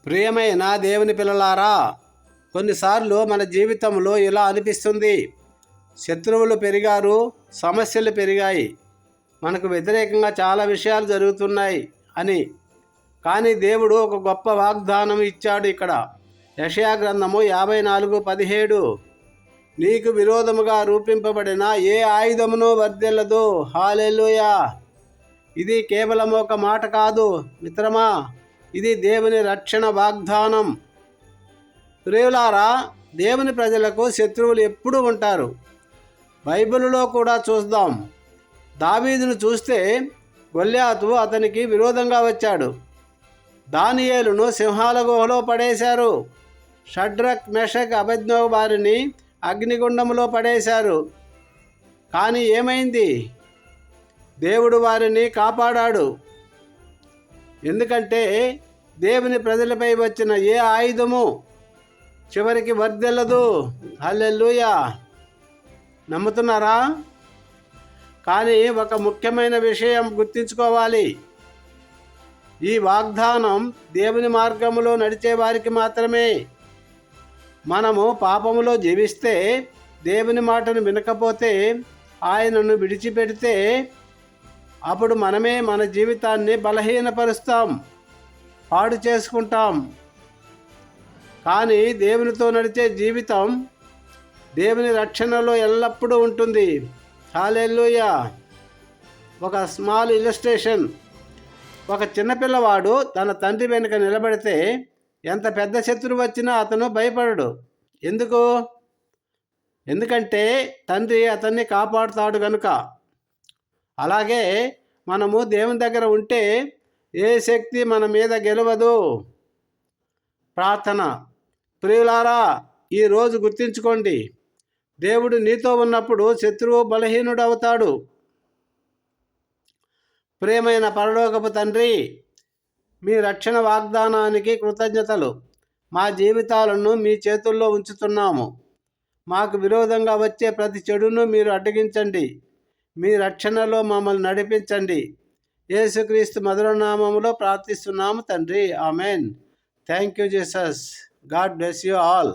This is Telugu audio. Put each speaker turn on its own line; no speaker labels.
ప్రియమైన దేవుని పిల్లలారా, కొన్నిసార్లు మన జీవితంలో ఇలా అనిపిస్తుంది. శత్రువులు పెరిగారు, సమస్యలు పెరిగాయి, మనకు వ్యతిరేకంగా చాలా విషయాలు జరుగుతున్నాయి అని. కానీ దేవుడు ఒక గొప్ప వాగ్దానం ఇచ్చాడు ఇక్కడ. యెషయా గ్రంథము 54:17, నీకు విరోధముగా రూపింపబడిన ఏ ఆయుధమును వర్ధిల్లదు. హల్లెలూయా. ఇది కేవలం ఒక మాట కాదు మిత్రమా, ఇది దేవుని రక్షణ వాగ్దానం. ప్రియులారా, దేవుని ప్రజలకు శత్రువులు ఎప్పుడూ ఉంటారు. బైబిలులో కూడా చూద్దాం. దావీదును చూస్తే గొల్యాతు అతనికి విరోధంగా వచ్చాడు. దానియేలును సింహాల గుహలో పడేశారు. షడ్రక్, మెషక్, అబేద్నెగో వారిని అగ్నిగుండంలో పడేశారు. కానీ ఏమైంది? దేవుడు వారిని కాపాడాడు. ఎందుకంటే దేవుని ప్రజలపై వచ్చిన ఏ ఆయుధము చివరికి వర్ధిల్లదు. హల్లెలూయా. నమ్ముతున్నారా? కానీ ఒక ముఖ్యమైన విషయం గుర్తుంచుకోవాలి. ఈ వాగ్దానం దేవుని మార్గములో నడిచే వారికి మాత్రమే. మనము పాపములో జీవిస్తే, దేవుని మాటను వినకపోతే, ఆయనను విడిచిపెడితే, అప్పుడు మనమే మన జీవితాన్ని బలహీనపరుస్తాం, పాడు చేసుకుంటాం. కానీ దేవునితో నడిచే జీవితం దేవుని రక్షణలో ఎల్లప్పుడూ ఉంటుంది. హల్లెలూయా. ఒక స్మాల్ ఇల్లస్ట్రేషన్. ఒక చిన్నపిల్లవాడు తన తండ్రి వెనుక నిలబడితే ఎంత పెద్ద శత్రువు వచ్చినా అతను భయపడడు. ఎందుకంటే తండ్రి అతన్ని కాపాడుతాడు కనుక. అలాగే మనము దేవుని దగ్గర ఉంటే ఏ శక్తి మన మీద గెలవదు. ప్రార్థన. ప్రియులారా, ఈరోజు గుర్తుంచుకోండి, దేవుడు నీతో ఉన్నప్పుడు శత్రువు బలహీనుడవుతాడు. ప్రియమైన పరలోకపు తండ్రి, మీ రక్షణ వాగ్దానానికి కృతజ్ఞతలు. మా జీవితాలను మీ చేతుల్లో ఉంచుతున్నాము. మాకు విరోధంగా వచ్చే ప్రతి చెడును మీరు అడ్డగించండి. మీ రక్షణలో మమ్మల్ని నడిపించండి. యేసుక్రీస్తు మధుర నామములో ప్రార్థిస్తున్నాము తండ్రి. Amen. Thank you Jesus. God bless you all.